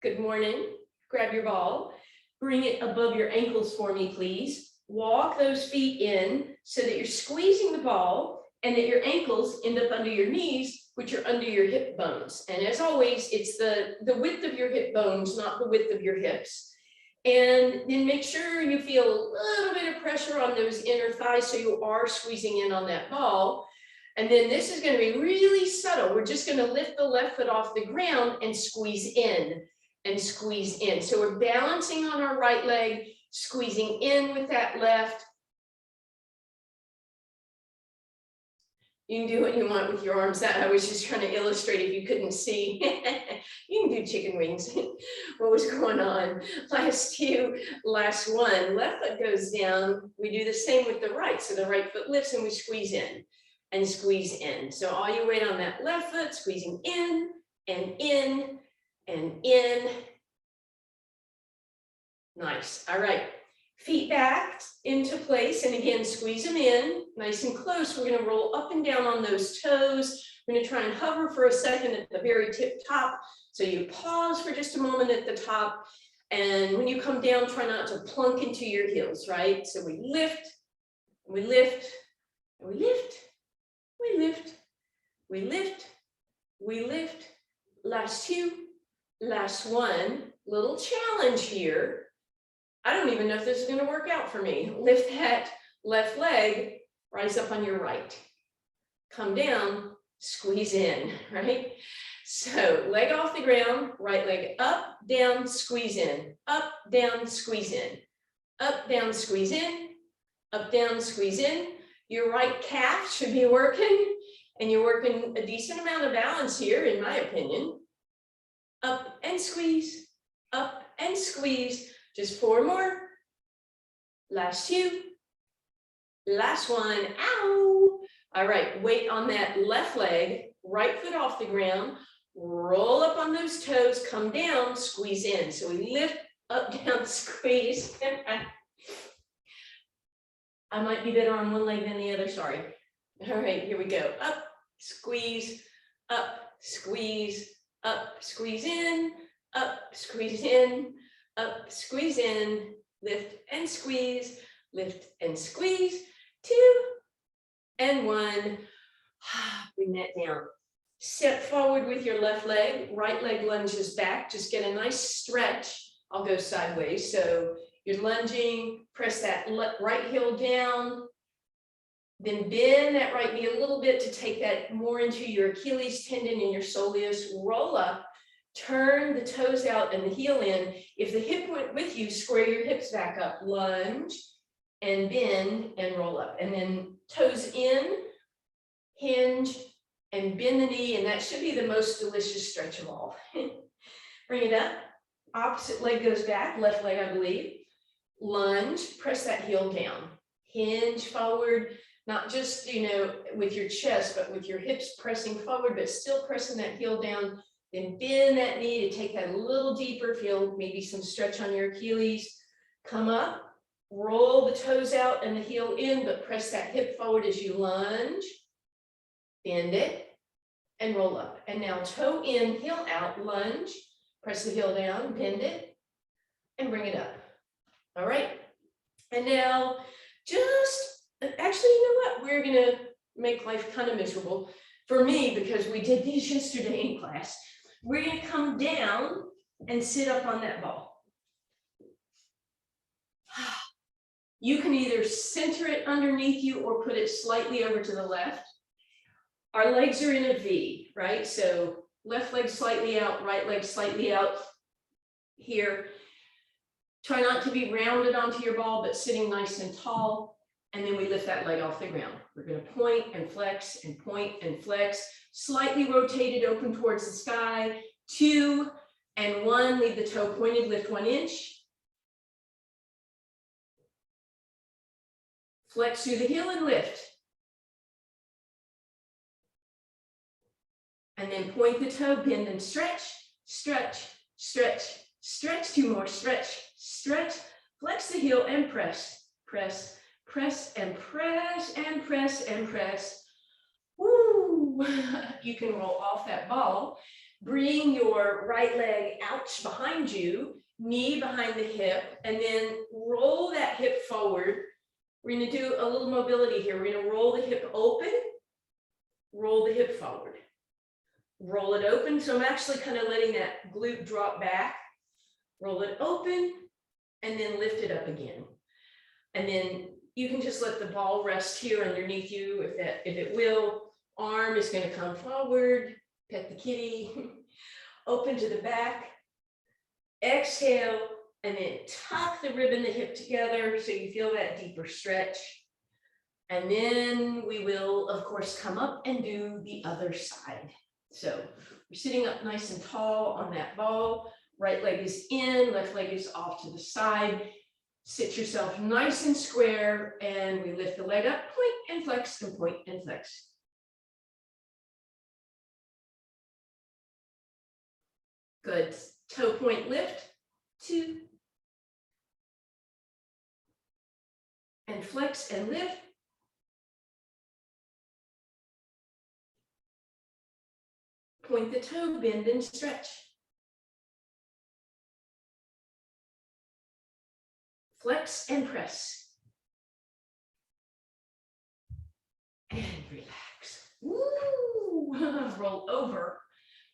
Good morning. Grab your ball. Bring it above your ankles for me, please. Walk those feet in so that you're squeezing the ball and that your ankles end up under your knees, which are under your hip bones. And as always, it's the width of your hip bones, not the width of your hips. And then make sure you feel a little bit of pressure on those inner thighs so you are squeezing in on that ball. And then this is going to be really subtle. We're just going to lift the left foot off the ground and squeeze in and squeeze in. So we're balancing on our right leg, squeezing in with that left. You can do what you want with your arms. That I was just trying to illustrate if you couldn't see. You can do chicken wings. What was going on? Last one. Left foot goes down. We do the same with the right. So the right foot lifts and we squeeze in and squeeze in. So all your weight on that left foot, squeezing in and in and in. Nice. All right. Feet back into place. And again, squeeze them in nice and close. We're going to roll up and down on those toes. We're going to try and hover for a second at the very tip top. So you pause for just a moment at the top. And when you come down, try not to plunk into your heels, right? So we lift, we lift, we lift, we lift, we lift, we lift. Last two. Last one, little challenge here. I don't even know if this is going to work out for me. Lift that left leg, rise up on your right. Come down, squeeze in, right? So leg off the ground, right leg up, down, squeeze in, up, down, squeeze in, up, down, squeeze in, up, down, squeeze in. Your right calf should be working, and you're working a decent amount of balance here, in my opinion. Up and squeeze, up and squeeze. Just four more. Last two. Last one. Ow. All right, weight on that left leg, right foot off the ground, roll up on those toes, come down, squeeze in. So we lift, up, down, squeeze. I might be better on one leg than the other, sorry. All right, here we go. Up, squeeze, up, squeeze, up, squeeze in, up, squeeze in, up, squeeze in, lift and squeeze, lift and squeeze, 2 and 1. Bring that down. Step forward with your left leg, right leg lunges back. Just get a nice stretch. I'll go sideways. So you're lunging, press that right heel down, then bend that right knee a little bit to take that more into your Achilles tendon and your soleus. Roll up, turn the toes out and the heel in. If the hip went with you, square your hips back up. Lunge and bend and roll up. And then toes in, hinge, and bend the knee. And that should be the most delicious stretch of all. Bring it up. Opposite leg goes back, left leg, I believe. Lunge, press that heel down. Hinge forward. Not just, with your chest, but with your hips pressing forward, but still pressing that heel down. Then bend that knee to take that a little deeper. Feel maybe some stretch on your Achilles. Come up, roll the toes out and the heel in, but press that hip forward as you lunge. Bend it and roll up. And now toe in, heel out, lunge. Press the heel down, bend it, and bring it up. All right. And now actually, you know what? We're going to make life kind of miserable for me because we did these yesterday in class. We're going to come down and sit up on that ball. You can either center it underneath you or put it slightly over to the left. Our legs are in a V, right? So left leg slightly out, right leg slightly out here. Try not to be rounded onto your ball, but sitting nice and tall. And then we lift that leg off the ground. We're going to point and flex and point and flex. Slightly rotated, open towards the sky. 2 and 1, leave the toe pointed, lift 1 inch. Flex through the heel and lift. And then point the toe, bend and stretch, stretch, stretch, stretch. 2 more, stretch, stretch. Flex the heel and press, press, press and press and press and press. Woo! You can roll off that ball. Bring your right leg out behind you, knee behind the hip, and then roll that hip forward. We're going to do a little mobility here. We're going to roll the hip open, roll the hip forward, roll it open. So I'm actually kind of letting that glute drop back, roll it open, and then lift it up again. And then you can just let the ball rest here underneath you if it will. Arm is going to come forward, pet the kitty, open to the back, exhale, and then tuck the rib and the hip together so you feel that deeper stretch. And then we will, of course, come up and do the other side. So we're sitting up nice and tall on that ball. Right leg is in, left leg is off to the side. Sit yourself nice and square, and we lift the leg up, point and flex, and point and flex. Good. Toe point lift, 2. And flex and lift. Point the toe, bend and stretch. Flex and press. And relax. Woo! Roll over.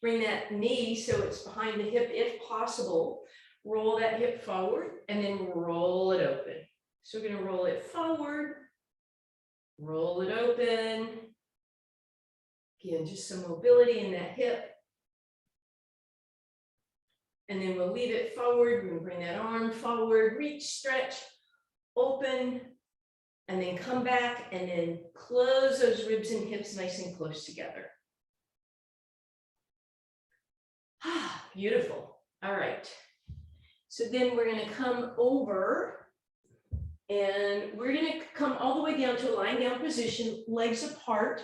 Bring that knee so it's behind the hip if possible. Roll that hip forward and then roll it open. So we're going to roll it forward, roll it open. Again, just some mobility in that hip. And then we'll leave it forward. We're going to bring that arm forward, reach, stretch, open, and then come back and then close those ribs and hips nice and close together. Ah, beautiful. All right. So then we're going to come over and we're going to come all the way down to a lying down position, legs apart,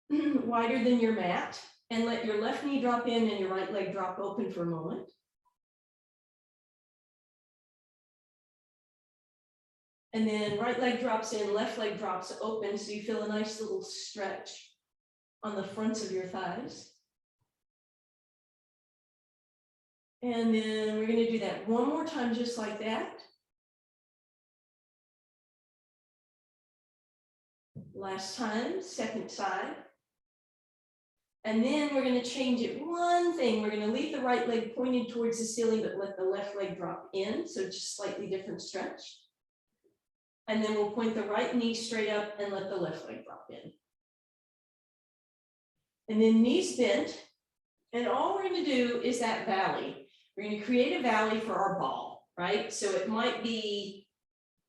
wider than your mat, and let your left knee drop in and your right leg drop open for a moment. And then right leg drops in, left leg drops open, so you feel a nice little stretch on the fronts of your thighs. And then we're going to do that one more time, just like that. Last time, second side. And then we're going to change it one thing. We're going to leave the right leg pointed towards the ceiling, but let the left leg drop in. So just slightly different stretch. And then we'll point the right knee straight up and let the left leg drop in. And then knees bent. And all we're going to do is that valley. We're going to create a valley for our ball, right? So it might be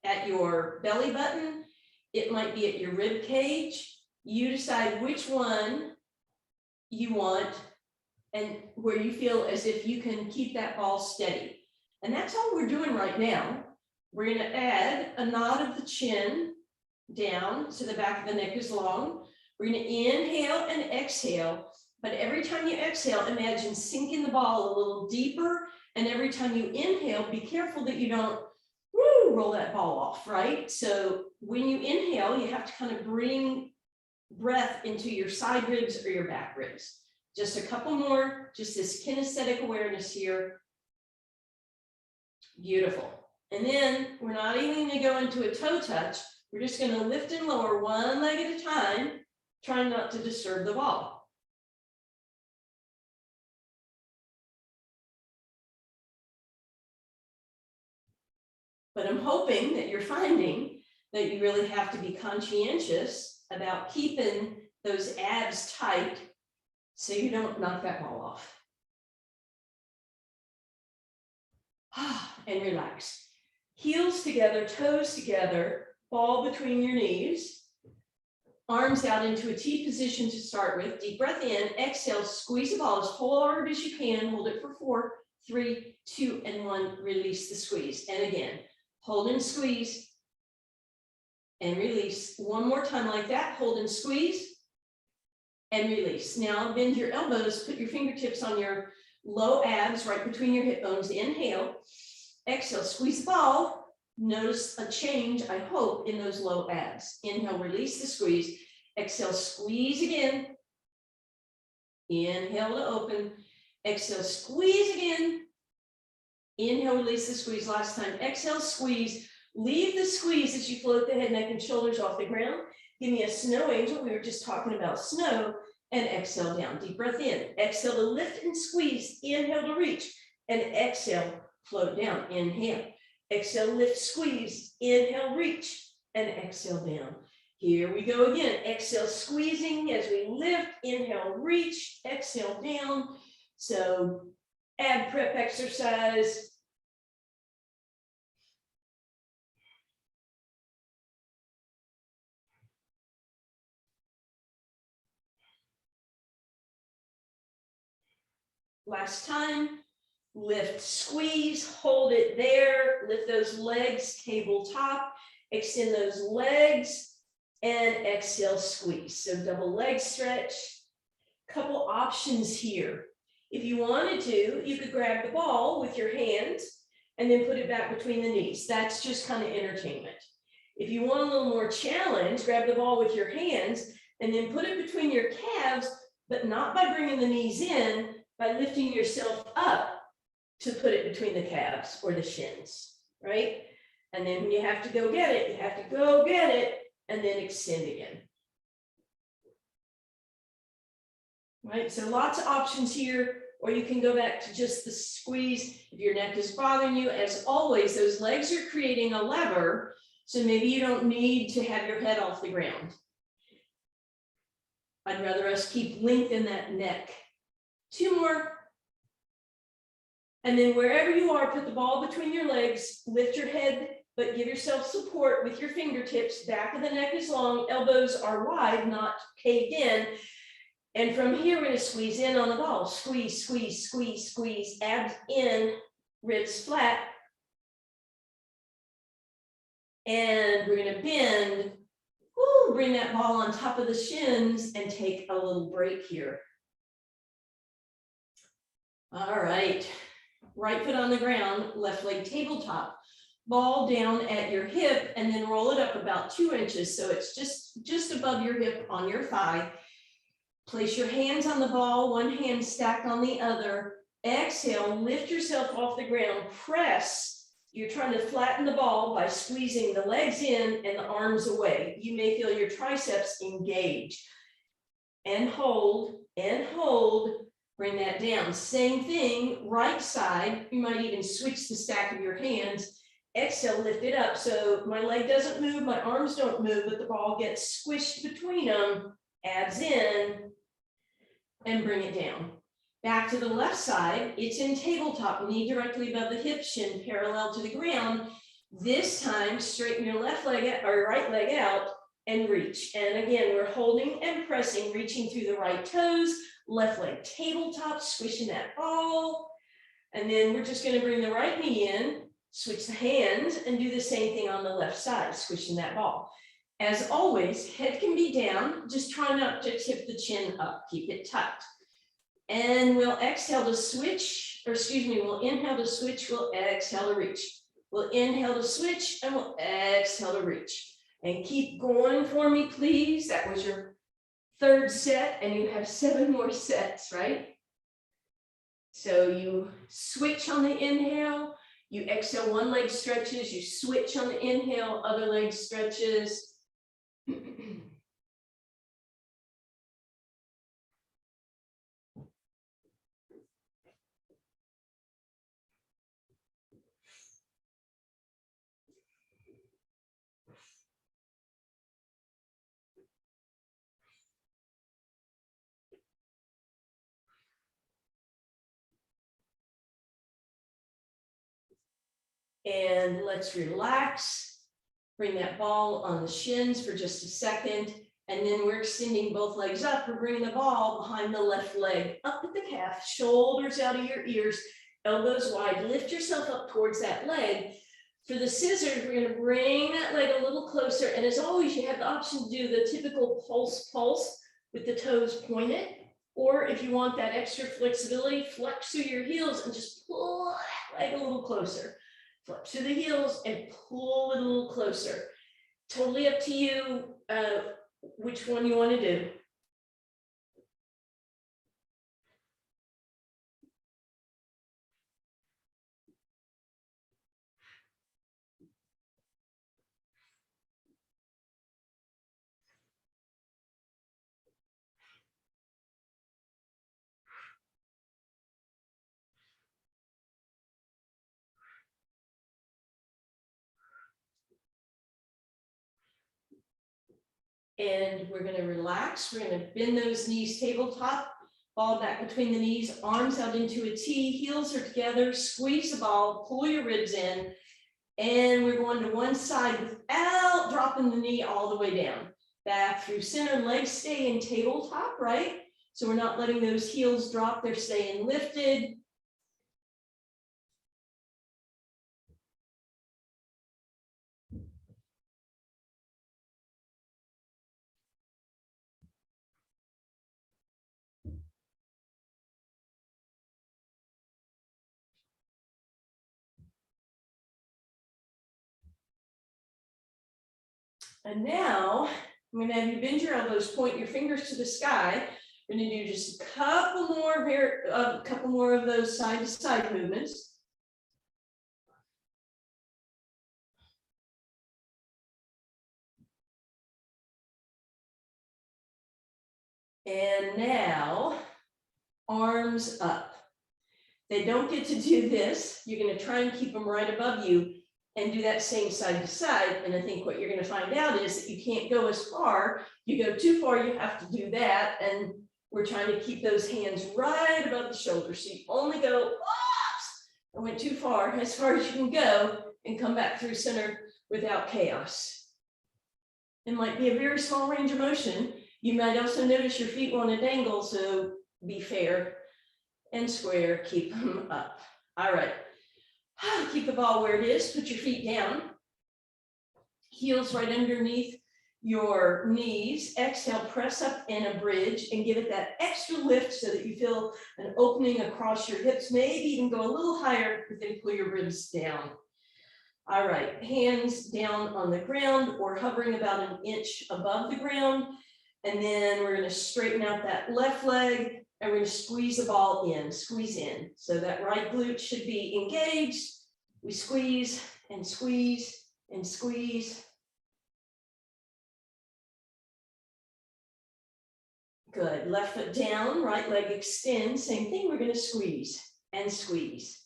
at your belly button. It might be at your rib cage. You decide which one you want and where you feel as if you can keep that ball steady. And that's all we're doing right now. We're going to add a nod of the chin down so the back of the neck is long. We're going to inhale and exhale. But every time you exhale, imagine sinking the ball a little deeper. And every time you inhale, be careful that you don't roll that ball off, right? So when you inhale, you have to kind of bring breath into your side ribs or your back ribs. Just a couple more, just this kinesthetic awareness here. Beautiful. And then we're not even going to go into a toe touch. We're just going to lift and lower one leg at a time, trying not to disturb the ball. But I'm hoping that you're finding that you really have to be conscientious about keeping those abs tight so you don't knock that ball off. And relax. Heels together, toes together, ball between your knees. Arms out into a T position to start with. Deep breath in, exhale, squeeze the ball as hard as you can. Hold it for 4, 3, 2, and 1. Release the squeeze. And again, hold and squeeze and release. One more time like that. Hold and squeeze and release. Now bend your elbows, put your fingertips on your low abs right between your hip bones. Inhale, exhale, squeeze the ball. Notice a change, I hope, in those low abs. Inhale, release the squeeze. Exhale, squeeze again. Inhale to open. Exhale, squeeze again. Inhale, release the squeeze. Last time, exhale, squeeze. Leave the squeeze as you float the head, neck, and shoulders off the ground. Give me a snow angel. We were just talking about snow. And exhale down. Deep breath in. Exhale to lift and squeeze. Inhale to reach. And exhale, float down. Inhale. Exhale, lift, squeeze. Inhale, reach. And exhale down. Here we go again. Exhale, squeezing as we lift. Inhale, reach. Exhale down. So ab prep exercise. Last time, lift, squeeze, hold it there, lift those legs, tabletop, extend those legs, and exhale, squeeze. So double leg stretch. Couple options here. If you wanted to, you could grab the ball with your hands and then put it back between the knees. That's just kind of entertainment. If you want a little more challenge, grab the ball with your hands and then put it between your calves, but not by bringing the knees in, by lifting yourself up to put it between the calves or the shins, right? And then when you have to go get it, you have to go get it and then extend again. Right, so lots of options here, or you can go back to just the squeeze if your neck is bothering you. As always, those legs are creating a lever, so maybe you don't need to have your head off the ground. I'd rather us keep length in that neck. 2 more. And then wherever you are, put the ball between your legs, lift your head, but give yourself support with your fingertips. Back of the neck is long, elbows are wide, not caved in. And from here, we're going to squeeze in on the ball. Squeeze, squeeze, squeeze, squeeze, abs in, ribs flat. And we're going to bend. Woo, bring that ball on top of the shins and take a little break here. All right, right foot on the ground, left leg tabletop, ball down at your hip and then roll it up about 2 inches. So it's just above your hip on your thigh. Place your hands on the ball, one hand stacked on the other. Exhale, lift yourself off the ground, press. You're trying to flatten the ball by squeezing the legs in and the arms away. You may feel your triceps engage. And hold, bring that down. Same thing, right side. You might even switch the stack of your hands. Exhale, lift it up. So my leg doesn't move, my arms don't move, but the ball gets squished between them. Abs in and bring it down. Back to the left side, it's in tabletop, knee directly above the hip, shin parallel to the ground. This time, straighten your left leg out, or right leg out and reach. And again, we're holding and pressing, reaching through the right toes, left leg tabletop, squishing that ball. And then we're just going to bring the right knee in, switch the hands, and do the same thing on the left side, squishing that ball. As always, head can be down, just try not to tip the chin up, keep it tucked. And we'll exhale to switch, or excuse me, we'll inhale to switch, we'll exhale to reach. We'll inhale to switch, and we'll exhale to reach. And keep going for me, please. That was your 3rd set, and you have 7 more sets, right? So you switch on the inhale, you exhale, one leg stretches, you switch on the inhale, other leg stretches. And let's relax. Bring that ball on the shins for just a second. And then we're extending both legs up. We're bringing the ball behind the left leg, up at the calf, shoulders out of your ears, elbows wide. Lift yourself up towards that leg. For the scissors, we're going to bring that leg a little closer. And as always, you have the option to do the typical pulse with the toes pointed. Or if you want that extra flexibility, flex through your heels and just pull that leg a little closer. Flex through the heels and pull it a little closer. Totally up to you which one you want to do. And we're going to relax. We're going to bend those knees tabletop, ball back between the knees, arms out into a T, heels are together, squeeze the ball, pull your ribs in, and we're going to one side without dropping the knee all the way down. Back through center, legs stay in tabletop, right? So we're not letting those heels drop, they're staying lifted. And now I'm going to have you bend your elbows, point your fingers to the sky. We're going to do just a couple more of those side to side movements. And now arms up. They don't get to do this. You're going to try and keep them right above you and do that same side to side. And I think what you're going to find out is that you can't go as far. You go too far, you have to do that. And we're trying to keep those hands right above the shoulders. So you only go, oops, I went too far as you can go and come back through center without chaos. It might be a very small range of motion. You might also notice your feet want to dangle, so be fair and square, keep them up. All right, keep the ball where it is, put your feet down, heels right underneath your knees. Exhale, press up in a bridge and give it that extra lift so that you feel an opening across your hips, maybe even go a little higher, but then pull your ribs down. All right, hands down on the ground or hovering about an inch above the ground. And then we're going to straighten out that left leg and we're going to squeeze the ball in, squeeze in. So that right glute should be engaged. We squeeze and squeeze and squeeze. Good. Left foot down, right leg extends. Same thing. We're going to squeeze and squeeze.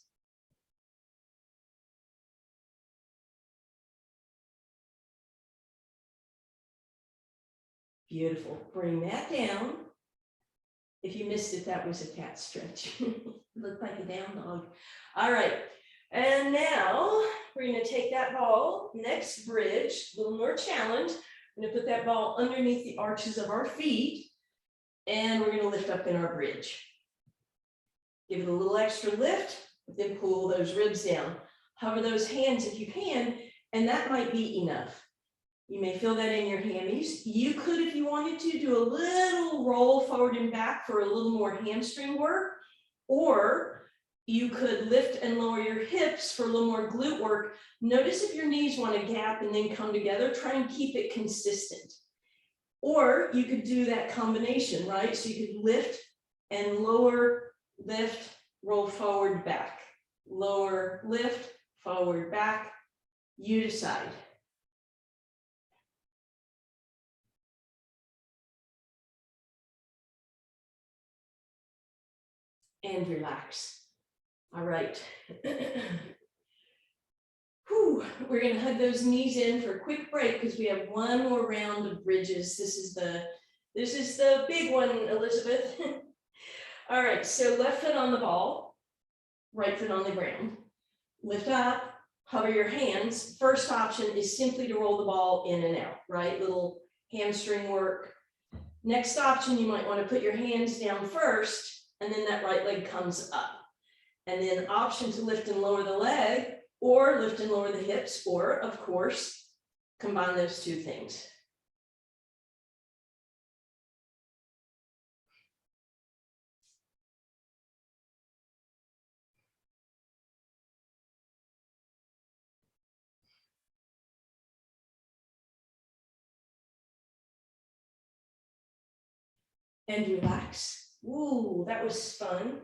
Beautiful. Bring that down. If you missed it, that was a cat stretch. Looked like a down dog. All right. And now we're going to take that ball, next bridge, a little more challenge. We're going to put that ball underneath the arches of our feet. And we're going to lift up in our bridge. Give it a little extra lift, then pull those ribs down. Hover those hands if you can, and that might be enough. You may feel that in your hammies. You could, if you wanted to, do a little roll forward and back for a little more hamstring work, or you could lift and lower your hips for a little more glute work. Notice if your knees want to gap and then come together, try and keep it consistent. Or you could do that combination, right? So you could lift and lower, lift, roll forward, back, lower, lift, forward, back. You decide. And relax. All right. Whew. We're going to hug those knees in for a quick break because we have one more round of bridges. This is the big one, Elizabeth. All right, so left foot on the ball, right foot on the ground. Lift up, hover your hands. First option is simply to roll the ball in and out, right? Little hamstring work. Next option, you might want to put your hands down first, and then that right leg comes up. And then option to lift and lower the leg, or lift and lower the hips, or of course, combine those two things. And relax. Ooh, that was fun.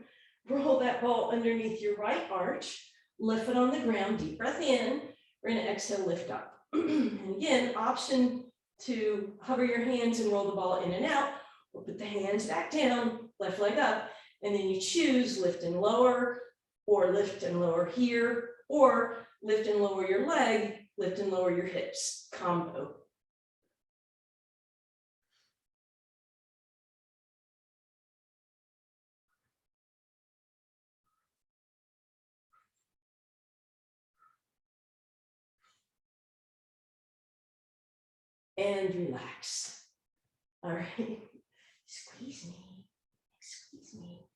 Roll that ball underneath your right arch, lift it on the ground, deep breath in. We're going to exhale, lift up. And again, option to hover your hands and roll the ball in and out, or put the hands back down, left leg up, and then you choose lift and lower, or lift and lower here, or lift and lower your leg, lift and lower your hips, combo. and relax. All right, squeeze me, squeeze me.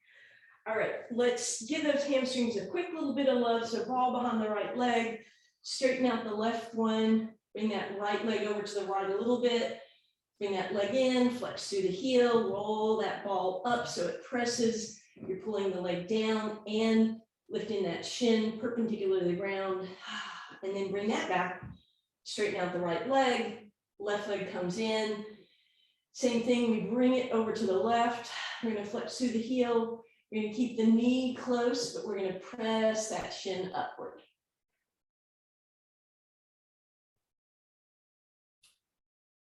All right, let's give those hamstrings a quick little bit of love. So ball behind the right leg, straighten out the left one, bring that right leg over to the right a little bit, bring that leg in, flex through the heel, roll that ball up so it presses. You're pulling the leg down and lifting that shin perpendicular to the ground, and then bring that back, straighten out the right leg, left leg comes in. Same thing, we bring it over to the left. We're gonna flex through the heel. We're gonna keep the knee close, but we're gonna press that shin upward.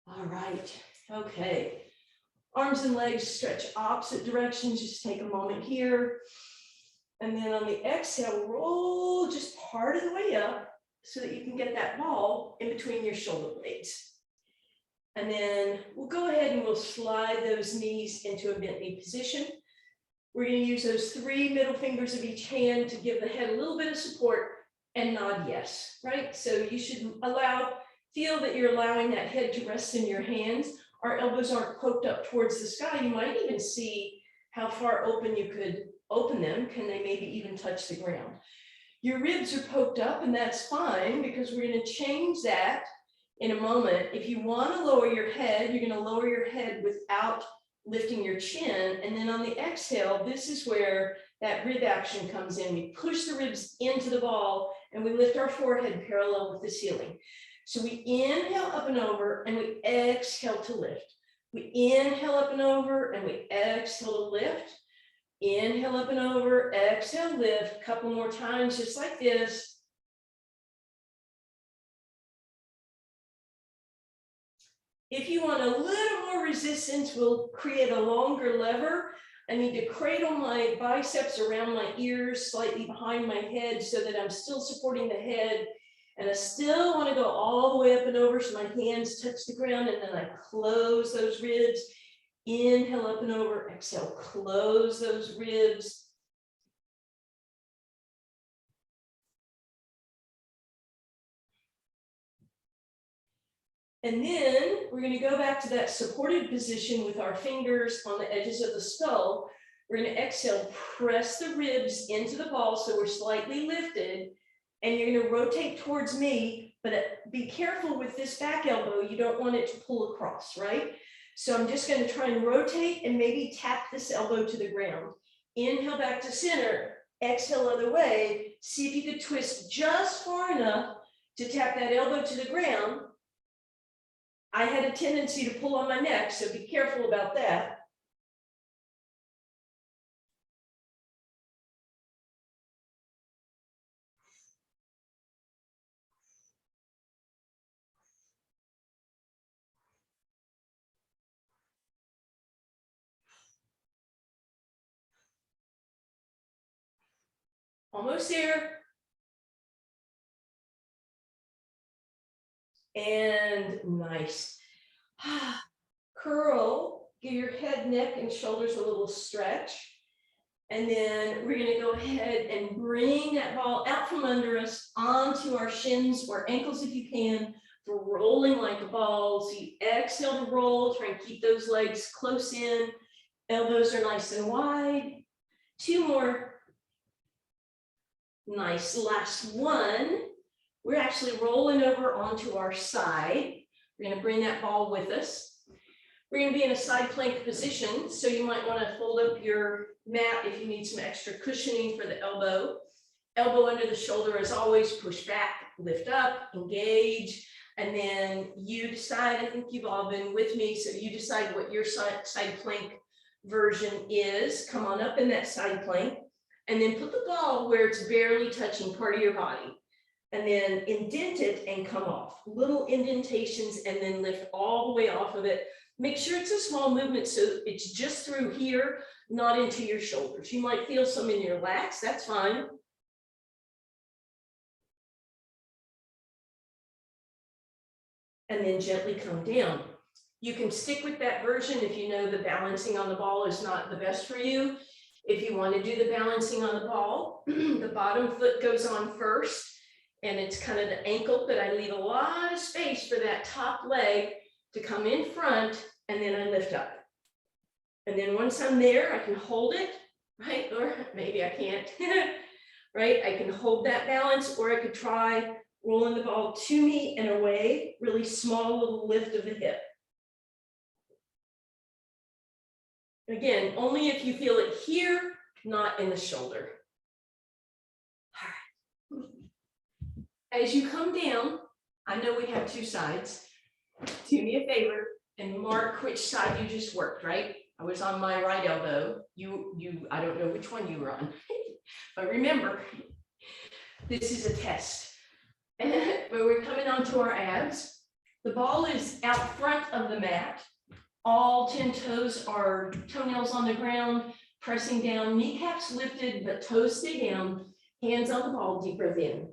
All right, okay. Arms and legs stretch opposite directions. Just take a moment here. And then on the exhale, roll just part of the way up so that you can get that ball in between your shoulder blades. And then we'll go ahead and we'll slide those knees into a bent knee position. We're going to use those 3 middle fingers of each hand to give the head a little bit of support and nod yes, right? So you should feel that you're allowing that head to rest in your hands. Our elbows aren't poked up towards the sky. You might even see how far open you could open them. Can they maybe even touch the ground? Your ribs are poked up, and that's fine because we're going to change that in a moment. If you want to lower your head, you're going to lower your head without lifting your chin. And then on the exhale, this is where that rib action comes in. We push the ribs into the ball and we lift our forehead parallel with the ceiling. So we inhale up and over and we exhale to lift. We inhale up and over and we exhale to lift. Inhale up and over, exhale, lift. A couple more times, just like this. If you want a little more resistance, we'll create a longer lever. I need to cradle my biceps around my ears, slightly behind my head so that I'm still supporting the head. And I still want to go all the way up and over so my hands touch the ground, and then I close those ribs. Inhale up and over, exhale, close those ribs. And then we're going to go back to that supported position with our fingers on the edges of the skull. We're going to exhale, press the ribs into the ball so we're slightly lifted. And you're going to rotate towards me, but be careful with this back elbow. You don't want it to pull across, right? So I'm just going to try and rotate and maybe tap this elbow to the ground. Inhale back to center, exhale other way. See if you could twist just far enough to tap that elbow to the ground. I had a tendency to pull on my neck, so be careful about that. Almost there. And nice. Curl, give your head, neck, and shoulders a little stretch. And then we're going to go ahead and bring that ball out from under us onto our shins or ankles if you can, for rolling like a ball. So you exhale to roll, try and keep those legs close in. Elbows are nice and wide. 2 more. Nice. Last one. We're actually rolling over onto our side. We're going to bring that ball with us. We're going to be in a side plank position, so you might want to fold up your mat if you need some extra cushioning for the elbow. Elbow under the shoulder as always, push back, lift up, engage, and then you decide. I think you've all been with me, so you decide what your side plank version is. Come on up in that side plank, and then put the ball where it's barely touching part of your body. And then indent it and come off. Little indentations, and then lift all the way off of it. Make sure it's a small movement so it's just through here, not into your shoulders. You might feel some in your lats, that's fine. And then gently come down. You can stick with that version if you know the balancing on the ball is not the best for you. If you want to do the balancing on the ball, the bottom foot goes on first. And it's kind of the ankle, but I leave a lot of space for that top leg to come in front, and then I lift up. And then once I'm there, I can hold it, right? Or maybe I can't, right? I can hold that balance, or I could try rolling the ball to me and away, really small little lift of the hip. Again, only if you feel it here, not in the shoulder. All right. As you come down, I know we have two sides. Do me a favor and mark which side you just worked, right? I was on my right elbow. I don't know which one you were on, but remember, this is a test. But we're coming onto our abs. The ball is out front of the mat. All 10 toes are toenails on the ground, pressing down, kneecaps lifted, but toes stay down, hands on the ball, deep breath in.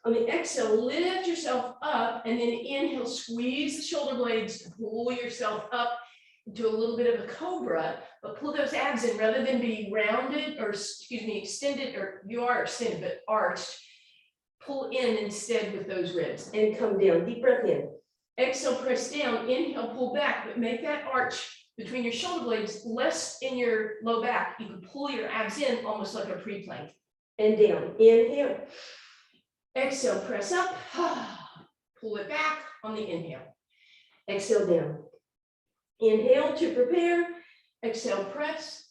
On the exhale, lift yourself up, and then inhale, squeeze the shoulder blades, pull yourself up into a little bit of a cobra, but pull those abs in rather than be rounded, or excuse me, extended, or you are extended, but arched. Pull in instead with those ribs and come down, deep breath in. Exhale, press down, inhale, pull back, but make that arch between your shoulder blades less in your low back. You can pull your abs in almost like a pre-plank. And down, inhale. Exhale, press up, pull it back on the inhale. Exhale down. Inhale to prepare, exhale, press,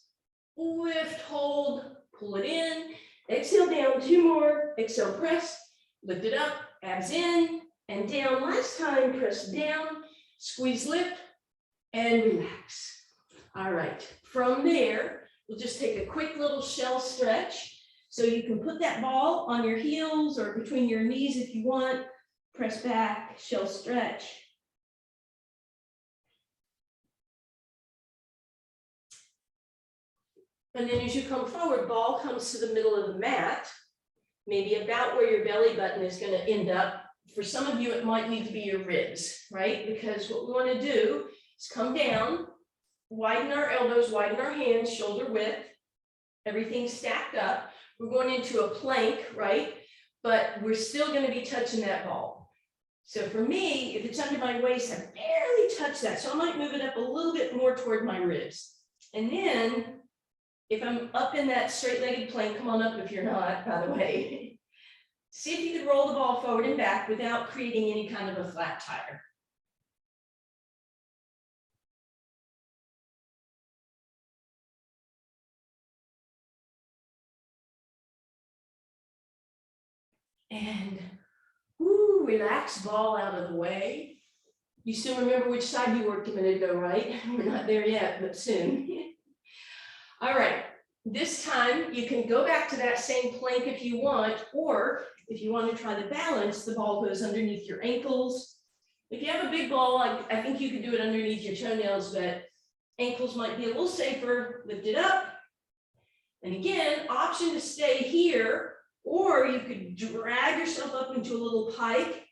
lift, hold, pull it in. Exhale down, two more, exhale, press, lift it up, abs in, and down. Last time, press down, squeeze, lift, and relax. All right, from there, we'll just take a quick little shell stretch. So you can put that ball on your heels or between your knees if you want. Press back, shell stretch. And then as you come forward, ball comes to the middle of the mat, maybe about where your belly button is going to end up. For some of you, it might need to be your ribs, right? Because what we want to do is come down, widen our elbows, widen our hands, shoulder width, everything stacked up. We're going into a plank, right? But we're still going to be touching that ball. So for me, if it's under my waist, I barely touch that. So I might move it up a little bit more toward my ribs. And then if I'm up in that straight-legged plank, come on up if you're not, by the way. See if you can roll the ball forward and back without creating any kind of a flat tire. And woo, relax, ball out of the way. You still remember which side you worked a minute ago, right? We're not there yet, but soon. All right, this time you can go back to that same plank if you want, or if you want to try the balance, the ball goes underneath your ankles. If you have a big ball, I think you could do it underneath your toenails, but ankles might be a little safer. Lift it up. And again, option to stay here, or you could drag yourself up into a little pike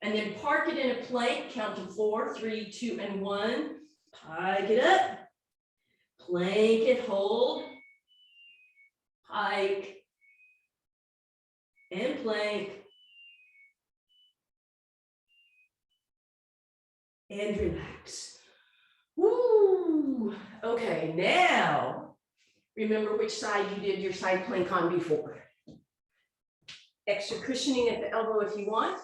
and then park it in a plank, count to 4, 3, 2, and 1. Pike it up, plank it, hold, pike, and plank, and relax. Woo! Okay, now remember which side you did your side plank on before. Extra cushioning at the elbow if you want.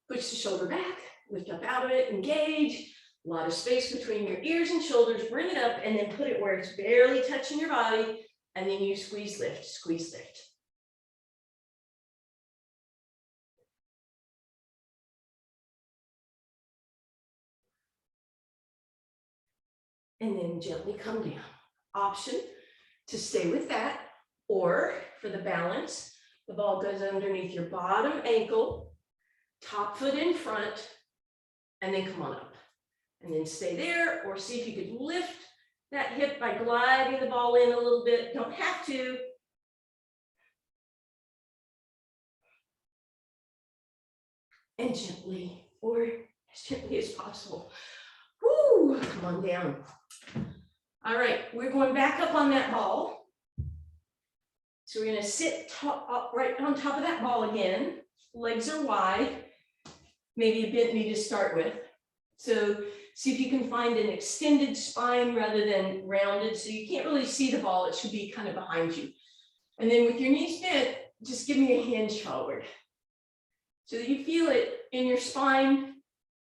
Push the shoulder back, lift up out of it, engage. A lot of space between your ears and shoulders, bring it up and then put it where it's barely touching your body. And then you squeeze, lift, squeeze, lift. And then gently come down. Option to stay with that, or for the balance, the ball goes underneath your bottom ankle, top foot in front, and then come on up. And then stay there, or see if you could lift that hip by gliding the ball in a little bit. Don't have to. And gently, or as gently as possible. Woo, come on down. All right, we're going back up on that ball. So we're going to sit right on top of that ball again. Legs are wide. maybe a bent knee to start with. So see if you can find an extended spine rather than rounded. So you can't really see the ball. It should be kind of behind you. And then with your knees bent, just give me a hinge forward so that you feel it in your spine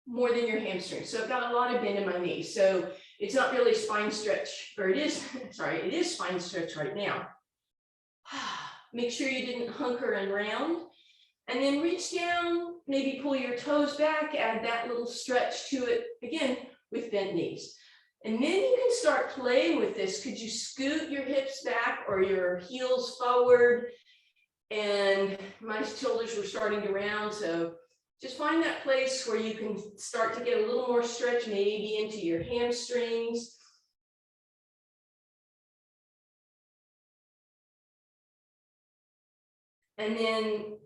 more than your hamstring. So I've got a lot of bend in my knees. So it's not really spine stretch, or it is, sorry, it is spine stretch right now. Make sure you didn't hunker and round. And then reach down, maybe pull your toes back, add that little stretch to it, again, with bent knees. And then you can start playing with this. Could you scoot your hips back or your heels forward? And my shoulders were starting to round, so just find that place where you can start to get a little more stretch, maybe into your hamstrings. And then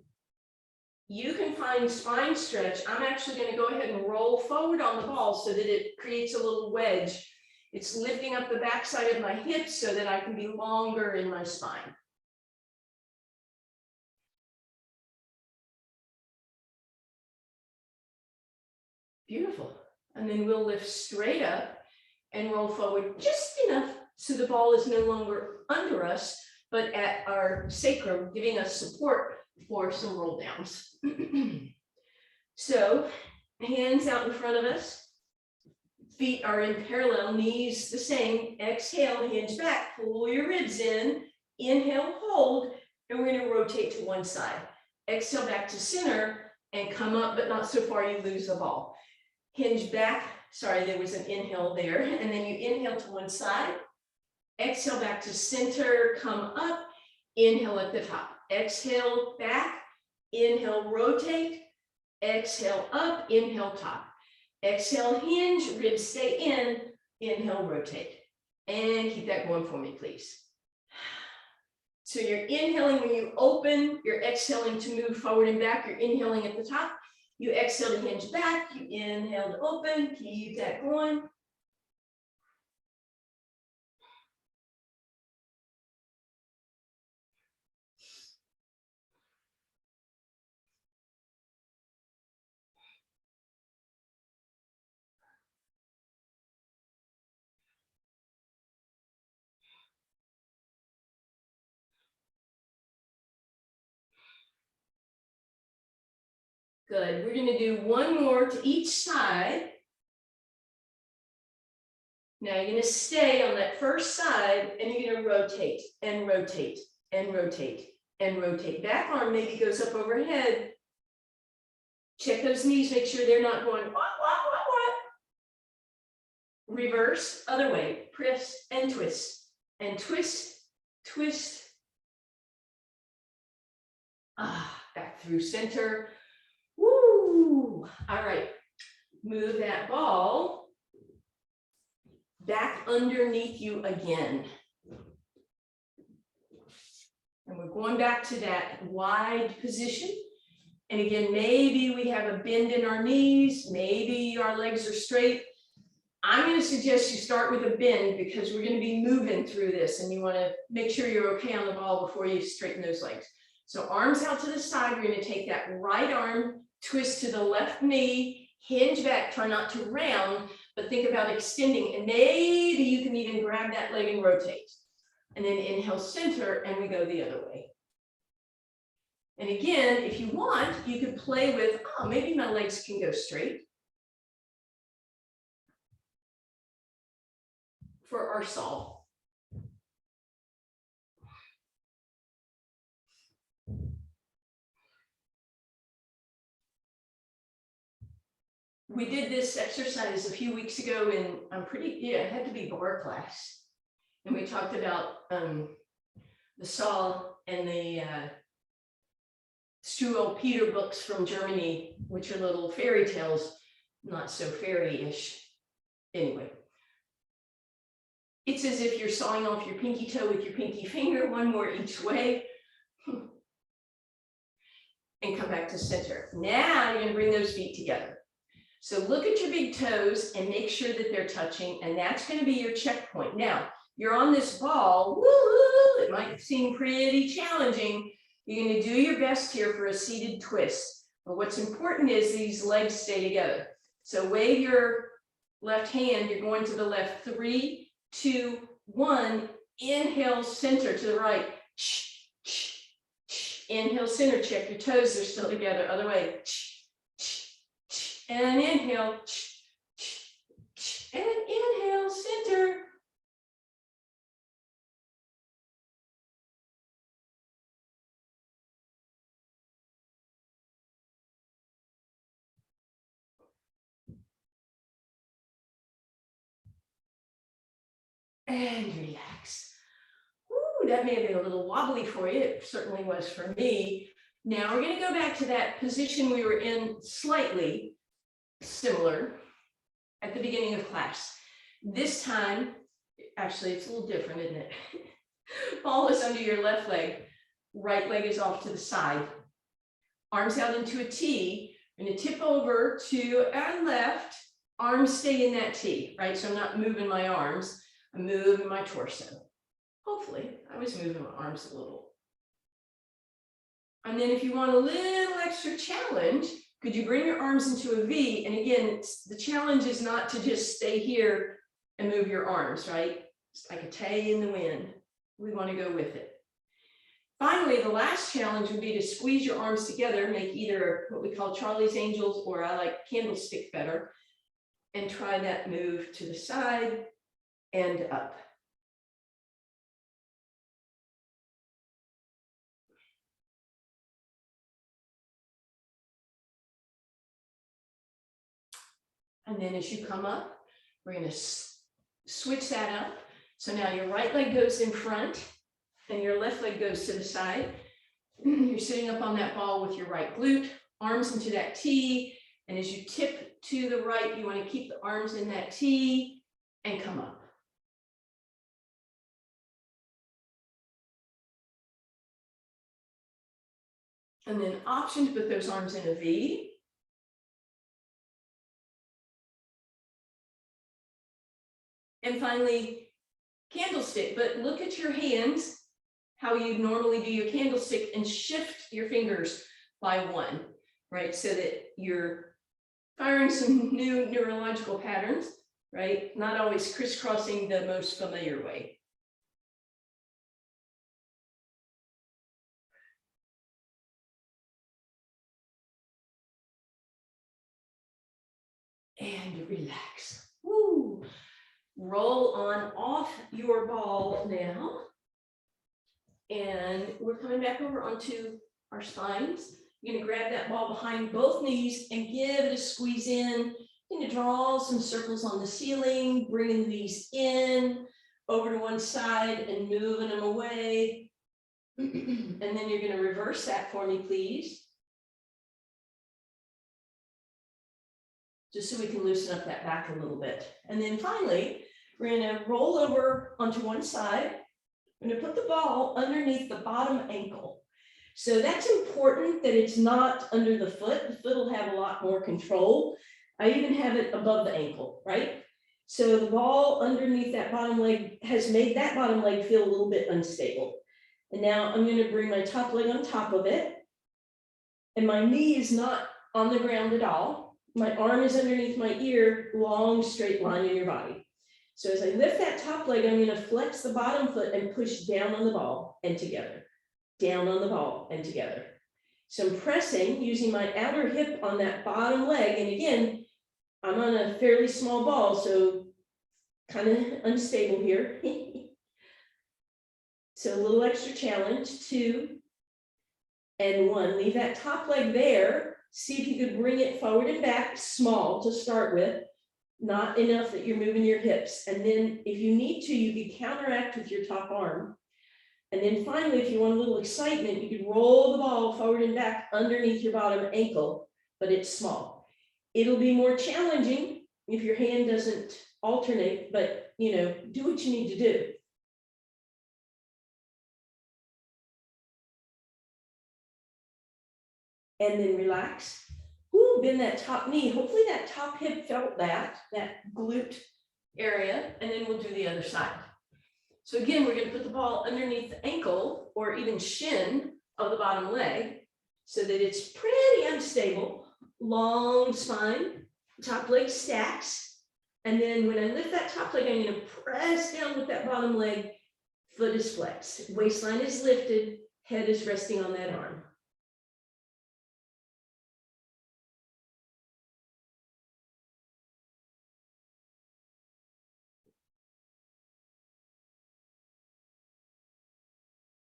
you can find spine stretch. I'm actually going to go ahead and roll forward on the ball so that it creates a little wedge. It's lifting up the backside of my hips so that I can be longer in my spine. Beautiful. And then we'll lift straight up and roll forward just enough so the ball is no longer under us, but at our sacrum, giving us support for some roll downs. So hands out in front of us. Feet are in parallel, knees the same. Exhale, hinge back, pull your ribs in. Inhale, hold, and we're going to rotate to one side. Exhale back to center and come up, but not so far you lose the ball. Hinge back, sorry, there was an inhale there, and then you inhale to one side. Exhale back to center, come up, inhale at the top. Exhale back, inhale, rotate. Exhale up, inhale top. Exhale, hinge, ribs stay in, inhale, rotate. And keep that going for me, please. So you're inhaling when you open, you're exhaling to move forward and back, you're inhaling at the top. You exhale to hinge back, you inhale to open, keep that going. Good, we're gonna do one more to each side. Now you're gonna stay on that first side and you're gonna rotate and rotate and rotate and rotate. Back arm maybe goes up overhead. Check those knees, make sure they're not going what. Reverse, other way, press and twist, twist. Back through center. Woo! All right, move that ball back underneath you again. And we're going back to that wide position. And again, maybe we have a bend in our knees, maybe our legs are straight. I'm going to suggest you start with a bend because we're going to be moving through this and you want to make sure you're okay on the ball before you straighten those legs. So arms out to the side, we're going to take that right arm, twist to the left knee, hinge back, try not to round, but think about extending, and maybe you can even grab that leg and rotate. And then inhale center, and we go the other way. And again, if you want, you could play with, oh, maybe my legs can go straight. For our solve. We did this exercise a few weeks ago in, it had to be bar class. And we talked about the saw and the Stuhl Peter books from Germany, which are little fairy tales, not so fairy-ish. Anyway, it's as if you're sawing off your pinky toe with your pinky finger, one more each way. And come back to center. Now you're going to bring those feet together. So look at your big toes and make sure that they're touching, and that's going to be your checkpoint. Now, you're on this ball, woo, it might seem pretty challenging. You're going to do your best here for a seated twist. But what's important is these legs stay together. So wave your left hand, you're going to the left, 3, 2, 1, inhale, center to the right. Inhale, center, check your toes, they're still together, other way. And inhale, and inhale, center. And relax. Ooh, that may have been a little wobbly for you. It certainly was for me. Now we're going to go back to that position we were in, slightly similar at the beginning of class. This time, actually, it's a little different, isn't it? Ball is under your left leg. Right leg is off to the side. Arms out into a T. I'm going to tip over to our left. Arms stay in that T, right? So I'm not moving my arms. I'm moving my torso. Hopefully, I was moving my arms a little. And then if you want a little extra challenge, could you bring your arms into a V? And again, the challenge is not to just stay here and move your arms, right? It's like a tay in the wind. We want to go with it. Finally, the last challenge would be to squeeze your arms together, make either what we call Charlie's Angels, or I like candlestick better, and try that move to the side and up. And then as you come up, we're going to switch that up. So now your right leg goes in front and your left leg goes to the side. You're sitting up on that ball with your right glute, arms into that T. And as you tip to the right, you want to keep the arms in that T and come up. And then option to put those arms in a V. And finally, candlestick, but look at your hands, how you normally do your candlestick, and shift your fingers by 1, right? So that you're firing some new neurological patterns, right? Not always crisscrossing the most familiar way. And relax. Woo. Roll on off your ball now. And we're coming back over onto our spines. You're going to grab that ball behind both knees and give it a squeeze in. You're going to draw some circles on the ceiling, bringing these in over to one side and moving them away. And then you're going to reverse that for me, please. Just so we can loosen up that back a little bit. And then finally, we're going to roll over onto one side. I'm going to put the ball underneath the bottom ankle. So that's important that it's not under the foot. The foot will have a lot more control. I even have it above the ankle, right? So the ball underneath that bottom leg has made that bottom leg feel a little bit unstable. And now I'm going to bring my top leg on top of it. And my knee is not on the ground at all. My arm is underneath my ear, long straight line in your body. So as I lift that top leg, I'm going to flex the bottom foot and push down on the ball and together, down on the ball and together. So I'm pressing using my outer hip on that bottom leg. And again, I'm on a fairly small ball, so kind of unstable here. So a little extra challenge, 2 and 1. Leave that top leg there. See if you could bring it forward and back, small to start with. Not enough that you're moving your hips. And then if you need to, you can counteract with your top arm. And then finally, if you want a little excitement, you can roll the ball forward and back underneath your bottom ankle, but it's small. It'll be more challenging if your hand doesn't alternate, but do what you need to do. And then relax. Ooh, bend that top knee. Hopefully that top hip felt that glute area, and then we'll do the other side. So again, we're going to put the ball underneath the ankle or even shin of the bottom leg. so that it's pretty unstable. Long spine, top leg stacks. And then when I lift that top leg, I'm going to press down with that bottom leg. Foot is flexed, waistline is lifted, head is resting on that arm.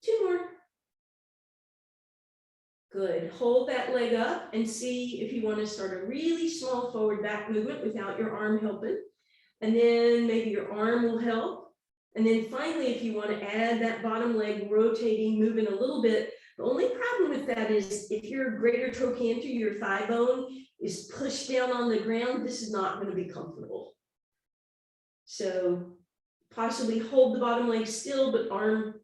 Two more. Good. Hold that leg up and see if you want to start a really small forward back movement without your arm helping. And then maybe your arm will help. And then finally, if you want to add that bottom leg rotating, moving a little bit, the only problem with that is if your greater trochanter, your thigh bone is pushed down on the ground, this is not going to be comfortable. So possibly hold the bottom leg still, but arm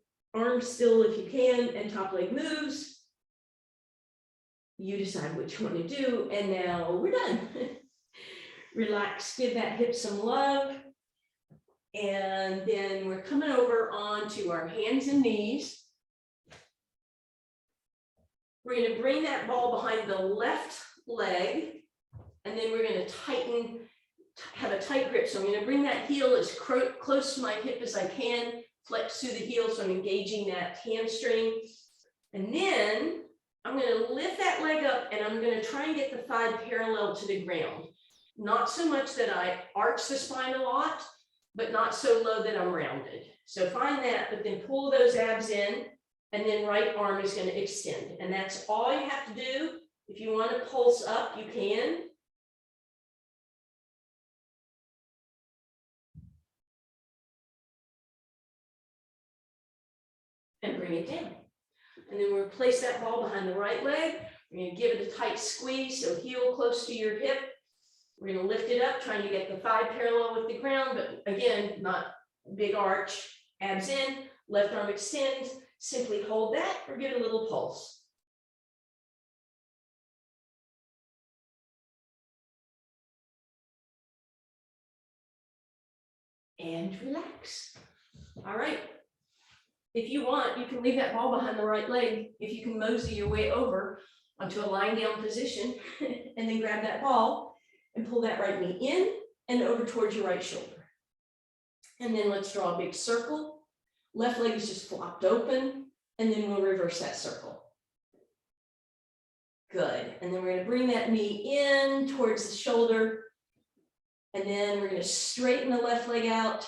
still if you can, and top leg moves. You decide what you want to do. And now we're done. Relax, give that hip some love. And then we're coming over onto our hands and knees. We're going to bring that ball behind the left leg, and then we're going to tighten, have a tight grip. So I'm going to bring that heel as close to my hip as I can, flex through the heel, so I'm engaging that hamstring. And then I'm going to lift that leg up, and I'm going to try and get the thigh parallel to the ground. Not so much that I arch the spine a lot, but not so low that I'm rounded. So find that, but then pull those abs in, and then right arm is going to extend. And that's all you have to do. If you want to pulse up, you can. And bring it down. And then we'll place that ball behind the right leg. We're going to give it a tight squeeze, so heel close to your hip. We're going to lift it up, trying to get the thigh parallel with the ground, but again, not big arch. Abs in, left arm extends. Simply hold that or give it a little pulse. And relax. All right. If you want, you can leave that ball behind the right leg. If you can mosey your way over onto a lying down position and then grab that ball and pull that right knee in and over towards your right shoulder. And then let's draw a big circle. Left leg is just flopped open, and then we'll reverse that circle. Good. And then we're going to bring that knee in towards the shoulder. And then we're going to straighten the left leg out,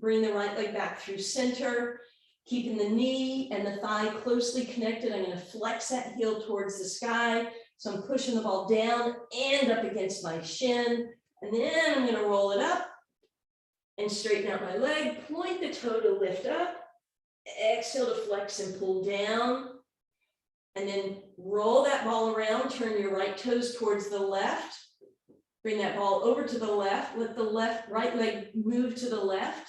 bring the right leg back through center, keeping the knee and the thigh closely connected. I'm going to flex that heel towards the sky. So I'm pushing the ball down and up against my shin. And then I'm going to roll it up and straighten out my leg, point the toe to lift up, exhale to flex and pull down. And then roll that ball around, turn your right toes towards the left. Bring that ball over to the left, let the right leg move to the left.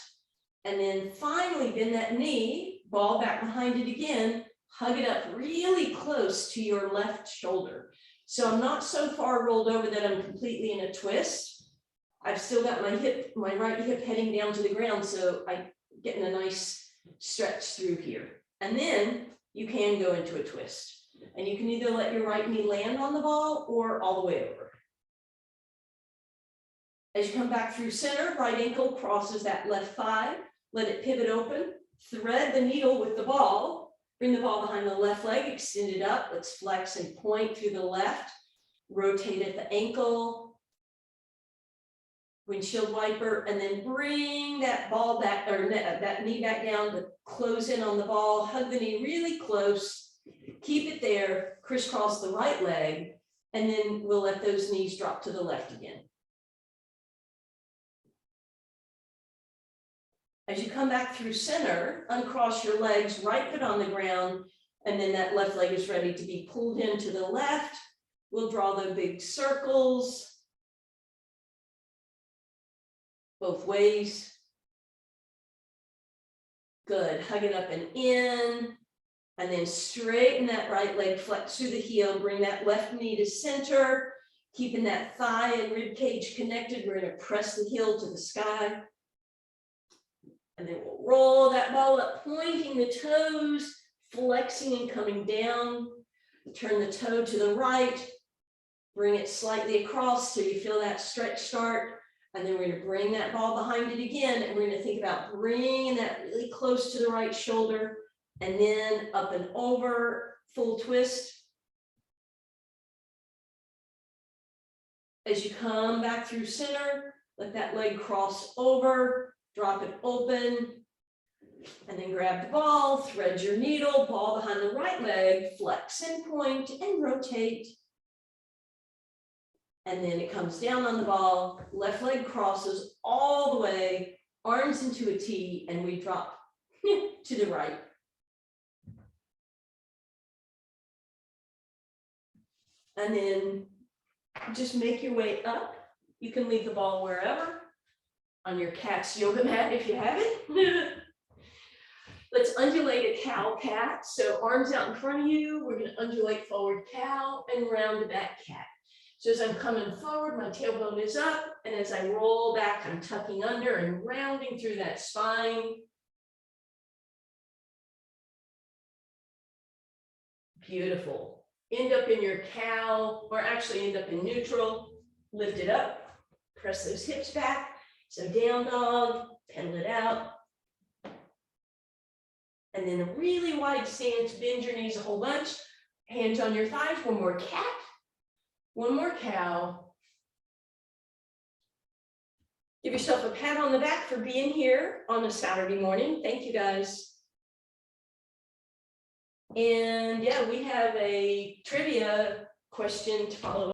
And then finally bend that knee, ball back behind it again, hug it up really close to your left shoulder. So I'm not so far rolled over that I'm completely in a twist. I've still got my right hip heading down to the ground, so I'm getting a nice stretch through here. And then you can go into a twist. And you can either let your right knee land on the ball or all the way over. As you come back through center, right ankle crosses that left thigh, let it pivot open, thread the needle with the ball, bring the ball behind the left leg, extend it up, let's flex and point through the left, rotate at the ankle, windshield wiper, and then bring that ball back, or that knee back down to close in on the ball, hug the knee really close, keep it there, crisscross the right leg, and then we'll let those knees drop to the left again. As you come back through center, uncross your legs, right foot on the ground, and then that left leg is ready to be pulled into the left. We'll draw the big circles both ways. Good. Hug it up and in, and then straighten that right leg, flex through the heel, bring that left knee to center, keeping that thigh and rib cage connected. We're going to press the heel to the sky. And then we'll roll that ball up, pointing the toes, flexing and coming down. Turn the toe to the right, bring it slightly across so you feel that stretch start. And then we're going to bring that ball behind it again. And we're going to think about bringing that really close to the right shoulder and then up and over, full twist. As you come back through center, let that leg cross over, drop it open, and then grab the ball, thread your needle, ball behind the right leg, flex and point and rotate. And then it comes down on the ball, left leg crosses all the way, arms into a T, and we drop to the right. And then just make your way up. You can leave the ball wherever, on your cat's yoga mat if you have it. Let's undulate a cow cat. So arms out in front of you, we're going to undulate forward cow and round the back cat. So as I'm coming forward, my tailbone is up, and as I roll back, I'm tucking under and rounding through that spine. Beautiful. End up in your cow, or actually end up in neutral. Lift it up, press those hips back. So down dog, pedal it out. And then a really wide stance, bend your knees a whole bunch. Hands on your thighs, one more cat. One more cow. Give yourself a pat on the back for being here on a Saturday morning. Thank you guys. And yeah, we have a trivia question to follow